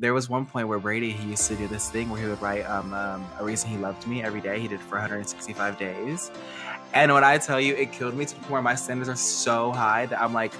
there was one point where Brady, he used to do this thing where he would write a reason he loved me every day. He did it for 165 days. And when I tell you, it killed me to the point where my standards are so high that I'm like,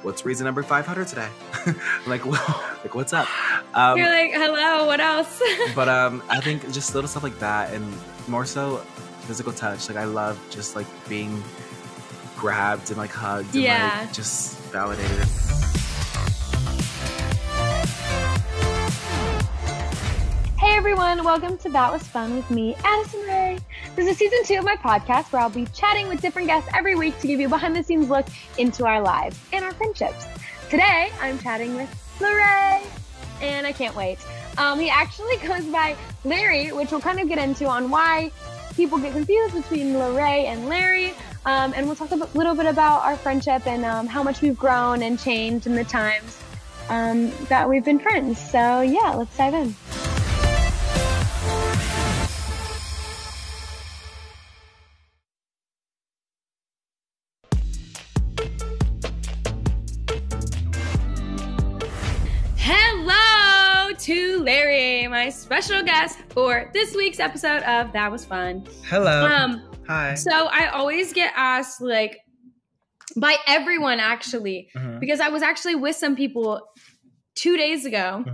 what's reason number 500 today? I'm like, what's up? You're like, hello, what else? But I think just little stuff like that, and more so physical touch. Like I love just like being grabbed and like hugged and like just validated. Hey everyone, welcome to That Was Fun with me, Addison Rae. This is season 2 of my podcast where I'll be chatting with different guests every week to give you a behind the scenes look into our lives and our friendships. Today, I'm chatting with Larray, and I can't wait. He actually goes by Larry, which we'll kind of get into on why people get confused between Larray and Larry. And we'll talk a little bit about our friendship and how much we've grown and changed in the times that we've been friends. So yeah, let's dive in. Hello to Larry, my special guest for this week's episode of That Was Fun. Hello. Hi. So I always get asked, like, by everyone actually, because I was actually with some people 2 days ago,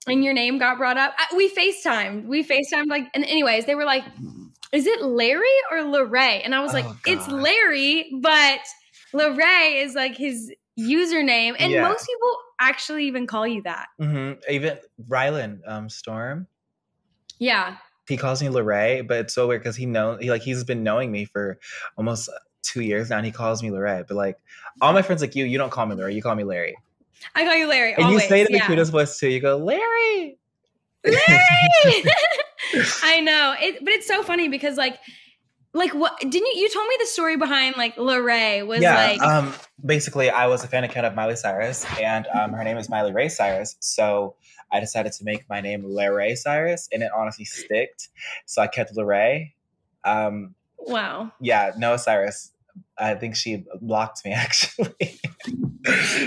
and your name got brought up. We FaceTimed, like, and anyways, they were like, "Is it Larry or Larray?" And I was like, "It's Larry, but Larray is like his username," and most people actually even call you that. Even Rylan Storm. Yeah. He calls me Larray, but it's so weird because he's been knowing me for almost 2 years now, and he calls me Larray. But like all my friends like you don't call me Larry, you call me Larry. I call you Larry. And always, you say it in the cutest voice too. You go, Larry. Larry. I know. But it's so funny because like what didn't you told me the story behind like Larray was like basically I was a fan account of Miley Cyrus, and her name is Miley Ray Cyrus, so I decided to make my name Larray Cyrus, and it honestly sticked, so I kept Larray. Wow. Yeah, Noah Cyrus, I think she blocked me actually.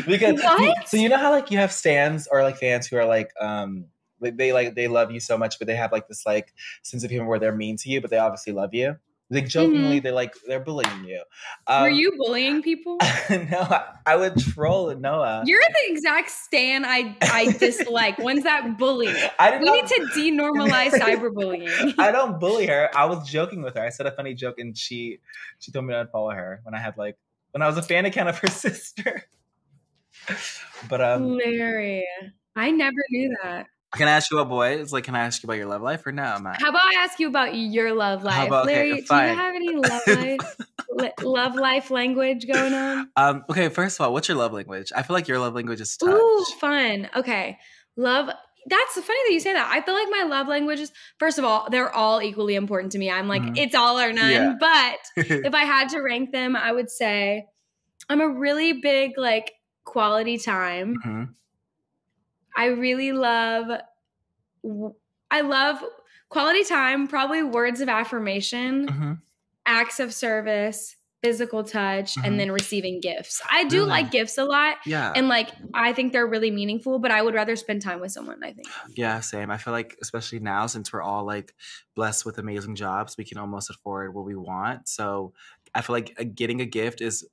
Because what? So you know how like you have stans or like fans who are like they love you so much, but they have like this like sense of humor where they're mean to you, but they obviously love you. Like jokingly, they're bullying you. Were you bullying people? No, I would troll Noah. You're the exact stan I dislike. Ones that bully. We need to denormalize cyberbullying. I don't bully her. I was joking with her. I said a funny joke, and she told me to unfollow her when I was a fan account of her sister. But Larry, I never knew that. Can I ask you about boys? Like, can I ask you about your love life or no, Matt? How about I ask you about your love life? Larry, do you have any love life language going on? Okay, first of all, what's your love language? I feel like your love language is touch. Ooh, fun. Okay. That's funny that you say that. I feel like my love languages, first of all, they're all equally important to me. I'm like, it's all or none. Yeah. But if I had to rank them, I would say I'm a really big, like, quality time. I love quality time, probably words of affirmation, acts of service, physical touch, and then receiving gifts. I do like gifts a lot. Yeah. And like, I think they're really meaningful, but I would rather spend time with someone, I think. Yeah, same. I feel like, especially now, since we're all like blessed with amazing jobs, we can almost afford what we want. So I feel like getting a gift is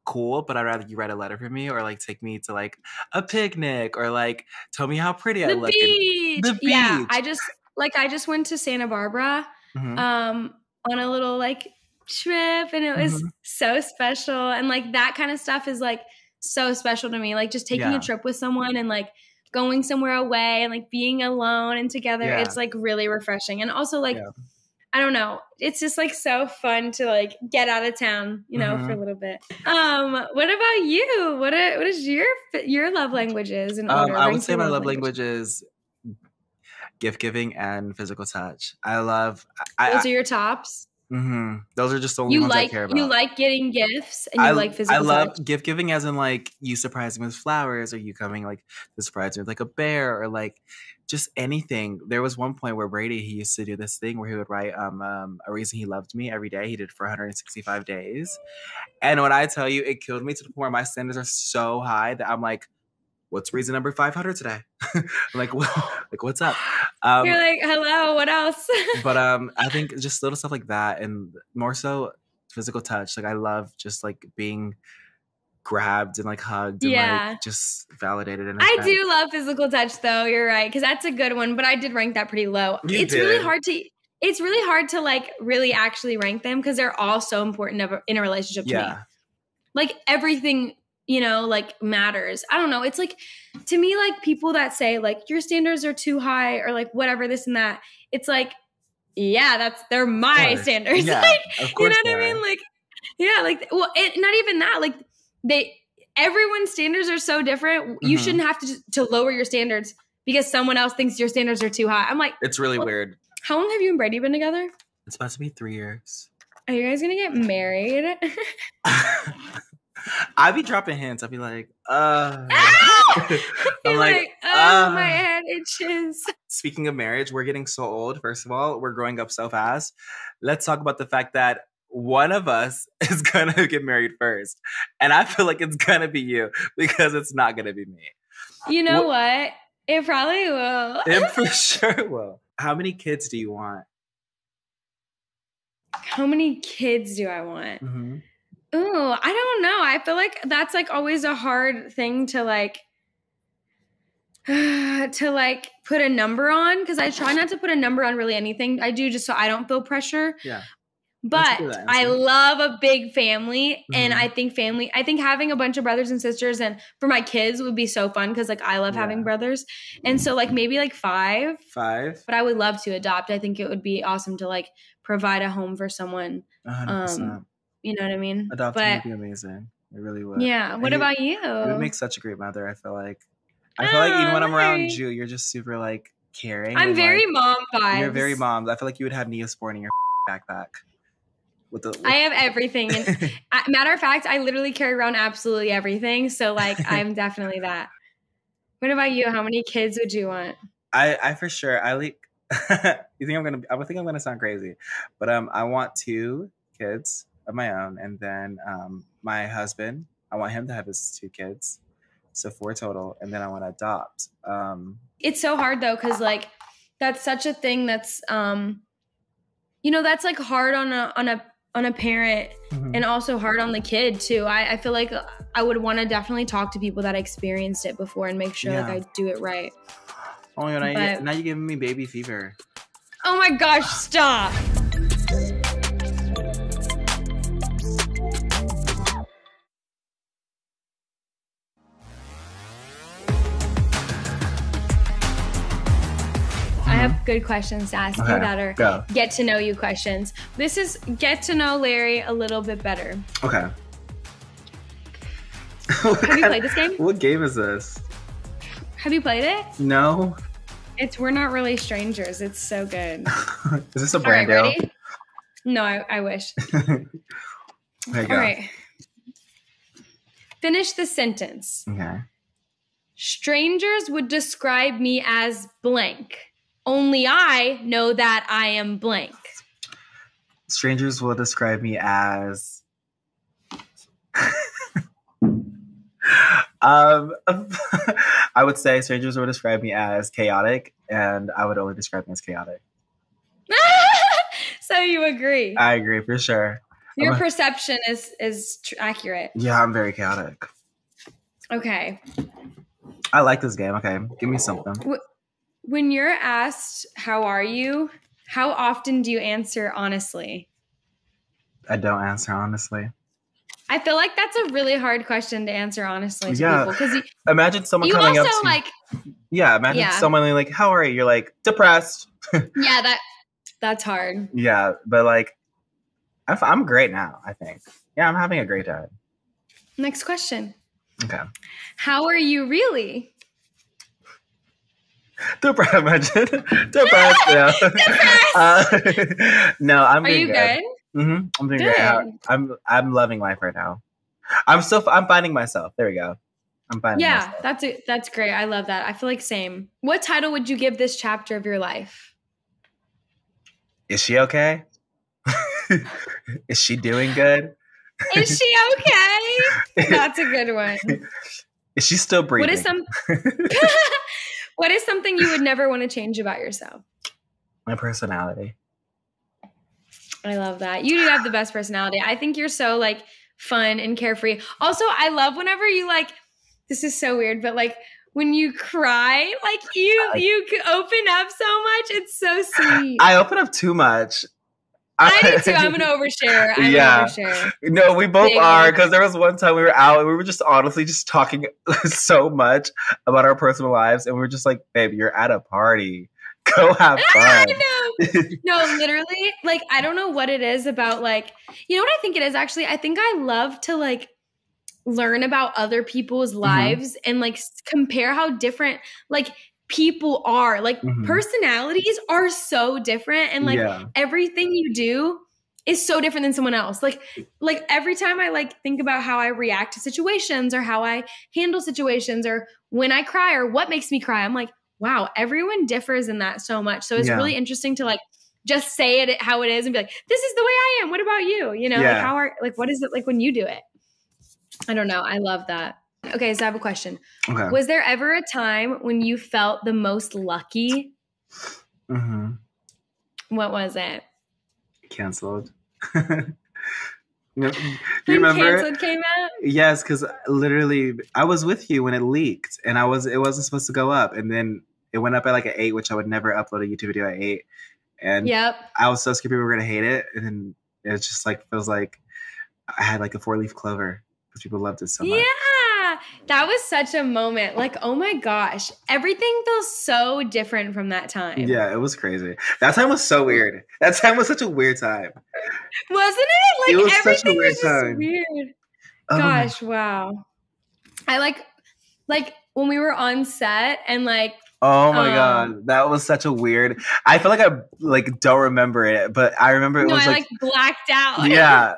cool, but I'd rather you write a letter for me or like take me to like a picnic or like tell me how pretty I look. The beach. Yeah, I just went to Santa Barbara on a little like trip, and it was so special, and like that kind of stuff is like so special to me, like just taking a trip with someone and like going somewhere away and like being alone and together. It's like really refreshing, and also like I don't know. It's just like so fun to like get out of town, you know, for a little bit. What about you? What is your love languages in order? I would say my love language is gift giving and physical touch. Those are your tops. Those are just the only ones I care about. You like getting gifts and you like physical touch. I love gift giving, as in like you surprising me with flowers, or you coming like to surprise me with like a bear, or like just anything. There was one point where Brady, he used to do this thing where he would write a reason he loved me every day. He did it for 165 days. And when I tell you, it killed me to the point where my standards are so high that I'm like, what's reason number 500 today? I'm like, what's up? You're like, hello, what else? But I think just little stuff like that, and more so physical touch. Like I love just like being grabbed and like hugged and like just validated. And I do love physical touch though. You're right, because that's a good one. But I did rank that pretty low. It's really hard to like really actually rank them because they're all so important in a relationship to me. Like everything, you know, like matters. I don't know. It's like, to me, like people that say like your standards are too high or like whatever, this and that. It's like, yeah, they're my standards. Yeah, like, of course you know what I mean? Like, yeah, like, well, not even that. Like everyone's standards are so different. You shouldn't have to lower your standards because someone else thinks your standards are too high. I'm like, it's really weird. How long have you and Brady been together? It's about to be 3 years. Are you guys gonna get married? I'd be dropping hints. I'd be like, I'm like, my head itches. Speaking of marriage, we're getting so old. First of all, we're growing up so fast. Let's talk about the fact that one of us is gonna get married first. And I feel like it's gonna be you because it's not gonna be me. You know what? It probably will. It for sure will. How many kids do you want? How many kids do I want? Mm-hmm. Ooh, I don't know. I feel like that's like always a hard thing to like put a number on, because I try not to put a number on really anything I do just so I don't feel pressure. Yeah. But I love a big family, and I think having a bunch of brothers and sisters and for my kids would be so fun because like I love having brothers. And so like maybe like five. But I would love to adopt. I think it would be awesome to like provide a home for someone. 100%. You know what I mean? Adopting would be amazing. It really would. Yeah. What about you? You would make such a great mother, I feel like. Even when I'm around you, you're just super like caring. I'm very mom vibes. You're very mom. I feel like you would have Neosporin in your backpack. I have everything. And matter of fact, I literally carry around absolutely everything. So like, I'm definitely that. What about you? How many kids would you want? I for sure. I think I'm gonna sound crazy, but I want 2 kids of my own, and then my husband, I want him to have his 2 kids, so 4 total, and then I want to adopt. It's so hard though, because like that's such a thing that's that's like hard on a parent, and also hard on the kid too. I feel like I would want to definitely talk to people that experienced it before and make sure like I do it right. Oh my god, now you're giving me baby fever. Oh my gosh, stop. I have good questions to ask you that are get to know you questions. This is get to know Larry a little bit better. Okay. Have you played this game? What game is this? Have you played it? No. We're Not Really Strangers. It's so good. Is this a brand deal? Ready? No, I wish. There you go. All right. Finish the sentence. Okay. Strangers would describe me as blank. Only I know that I am blank. Strangers will describe me as I would say strangers will describe me as chaotic, and I would only describe me as chaotic. So you agree? I agree for sure. Your perception is accurate. Yeah, I'm very chaotic. Okay. I like this game. Okay, give me something. When you're asked, how are you? How often do you answer honestly? I don't answer honestly. I feel like that's a really hard question to answer honestly to people. Because imagine someone coming up to you. Imagine someone like, how are you? You're like, depressed. Yeah, that's hard. Yeah, but like, I'm great now, I think. Yeah, I'm having a great time. Next question. Okay. How are you really? Depressed, imagine. Depressed, yeah. Depressed! No, I'm Are you good? Mm-hmm. I'm doing great. I'm loving life right now. I'm finding myself. There we go. I'm finding myself. Yeah, that's great. I love that. I feel like same. What title would you give this chapter of your life? Is she okay? Is she doing good? Is she okay? That's a good one. She's still What is breathing. what is something you would never want to change about yourself? My personality. I love that. You do have the best personality. I think you're so like fun and carefree. Also, I love whenever you like, this is so weird, but like when you cry, like you open up so much. It's so sweet. I open up too much. I do too. I'm an overshare. I'm an overshare. No, we both are, because there was one time we were out and we were just honestly just talking so much about our personal lives, and we were just like, babe, you're at a party. Go have fun. I know. No, literally, like, I don't know what it is about, like, you know what I think it is, actually? I think I love to, like, learn about other people's lives and, like, compare how different, like, people are. Like, personalities are so different, and, like, everything you do is so different than someone else. Like every time I, like, think about how I react to situations or how I handle situations or when I cry or what makes me cry, I'm like, wow, everyone differs in that so much. So it's really interesting to like just say it how it is and be like, this is the way I am. What about you? You know, like what is it like when you do it? I don't know. I love that. Okay, so I have a question. Okay. Was there ever a time when you felt the most lucky? What was it? Canceled. Do you remember? Canceled came out? Yes, because literally I was with you when it leaked, and it wasn't supposed to go up, and then it went up at like an 8, which I would never upload a YouTube video at 8. And I was so scared people were gonna hate it, and then it just like feels like I had like a 4-leaf clover because people loved it so much. Yeah, that was such a moment. Like, oh my gosh, everything feels so different from that time. Yeah, it was crazy. That time was so weird. That time was such a weird time. Wasn't it? Like, it was everything such a weird was time. Weird. Gosh, wow. I like when we were on set and like. Oh my God, that was such a weird. I feel like I like don't remember it, but I remember it was I like blacked out. Yeah,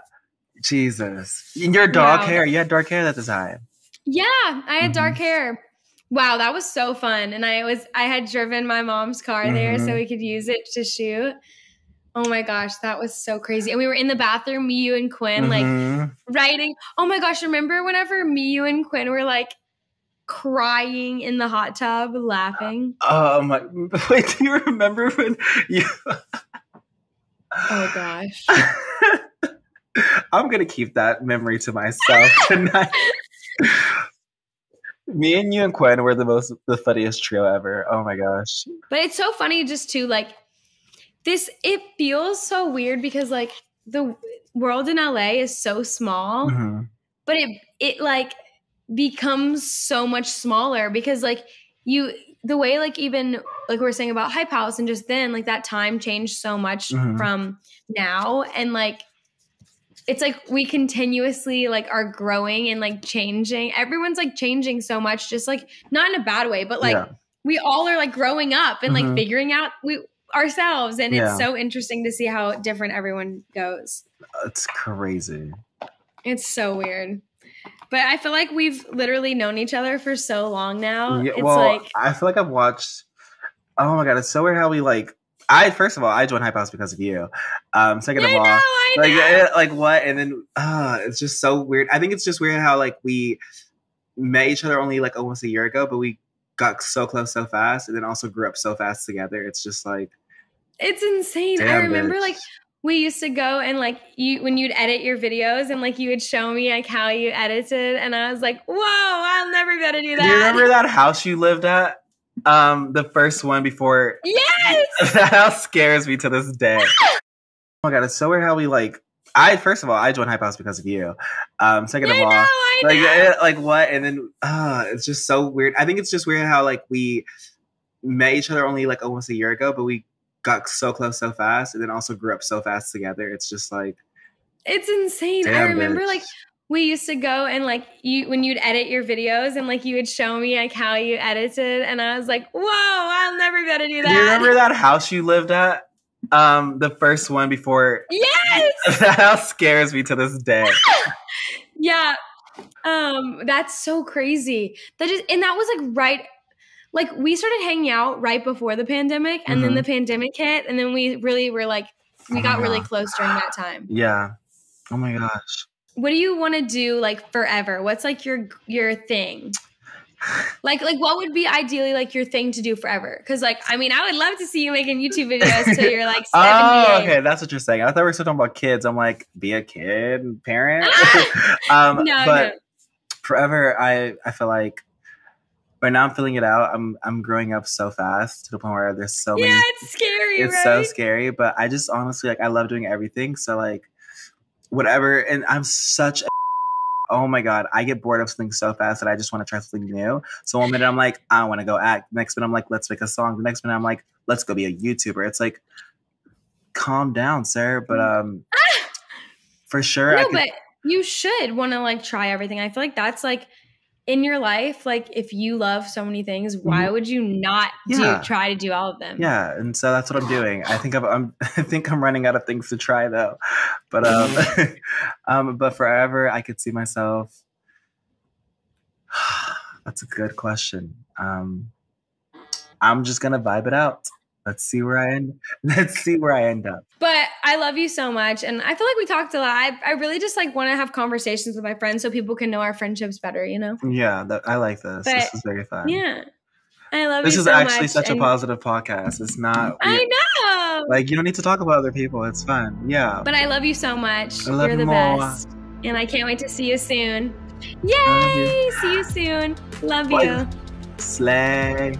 Jesus. In your dark hair, you had dark hair at the time. Yeah, I had dark hair. Wow, that was so fun, and I had driven my mom's car there so we could use it to shoot. Oh my gosh, that was so crazy. And we were in the bathroom, me, you, and Quinn, like writing. Oh my gosh, remember whenever me, you, and Quinn were like crying in the hot tub, laughing? Oh my! Wait, do you remember when you? Oh gosh! I'm gonna keep that memory to myself tonight. Me and you and Quinn were the funniest trio ever. Oh my gosh! But it's so funny just to like this. It feels so weird because like the world in LA is so small, but it like becomes so much smaller because like the way like even like we were saying about Hype House and just then like that time changed so much from now, and like it's like we continuously like are growing and like changing. Everyone's like changing so much, just like not in a bad way, but like we all are like growing up and like figuring out ourselves, and it's so interesting to see how different everyone goes. It's crazy. It's so weird. But I feel like we've literally known each other for so long now. Yeah, it's well, like I feel like I've watched. Oh my God, it's so weird how we like. First of all, I joined Hype House because of you. Second of all, I know. Like what? And then it's just so weird. I think it's just weird how like we met each other only like almost a year ago, but we got so close so fast, and then also grew up so fast together. It's just like it's insane. Damn, I remember bitch. like we used to go and like when you'd edit your videos and like you would show me like how you edited, and I was like, whoa, I'll never be able to do that. Do you remember that house you lived at? The first one before. Yes. That house scares me to this day. Oh my God, it's so weird how we like. First of all, I joined Hype House because of you. Second of all, I know. Like what? And then it's just so weird. I think it's just weird how like we met each other only like almost a year ago, but we got so close so fast, and then also grew up so fast together. It's just like it's insane. Damn, I remember bitch. like we used to go and like when you'd edit your videos and like you would show me like how you edited, and I was like, whoa, I'll never be able to do that. Do you remember that house you lived at? The first one before. Yes. That house scares me to this day. Yeah. That's so crazy. That was like right. Like we started hanging out right before the pandemic, and then the pandemic hit, and then we really were like, we got really close during that time. Yeah. Oh my gosh. What do you want to do like forever? What's like your thing? Like what would be ideally like your thing to do forever? Because like, I mean, I would love to see you making YouTube videos till you're like 78. Oh, okay, that's what you're saying. I thought we were still talking about kids. I'm like, be a kid, parent. No. Forever, I feel like right now I'm feeling it out. I'm growing up so fast to the point where there's so many. Yeah, it's scary. It's right? so scary, but I just honestly like I love doing everything. So like whatever, and I'm such. Oh my God, I get bored of something so fast that I just want to try something new. So one minute I'm like, I want to go act. The next minute I'm like, let's make a song. The next minute I'm like, let's go be a YouTuber. It's like, calm down, sir. But for sure. No, but you should want to like try everything. I feel like that's like in your life, like if you love so many things, why would you not try to do all of them? Yeah, and so that's what I'm doing. I think I think I'm running out of things to try though. But but forever I could see myself. That's a good question. I'm just gonna vibe it out. Let's see where I end up. But I love you so much. And I feel like we talked a lot. I really just like want to have conversations with my friends so people can know our friendships better, you know? Yeah, I like this. But, this is very fun. Yeah. I love you so much. This is actually such a positive podcast. It's not. I know. Like, you don't need to talk about other people. It's fun. Yeah. But I love you so much. I love You're the more. best. And I can't wait to see you soon. Yay! See you soon. Love you. Slay.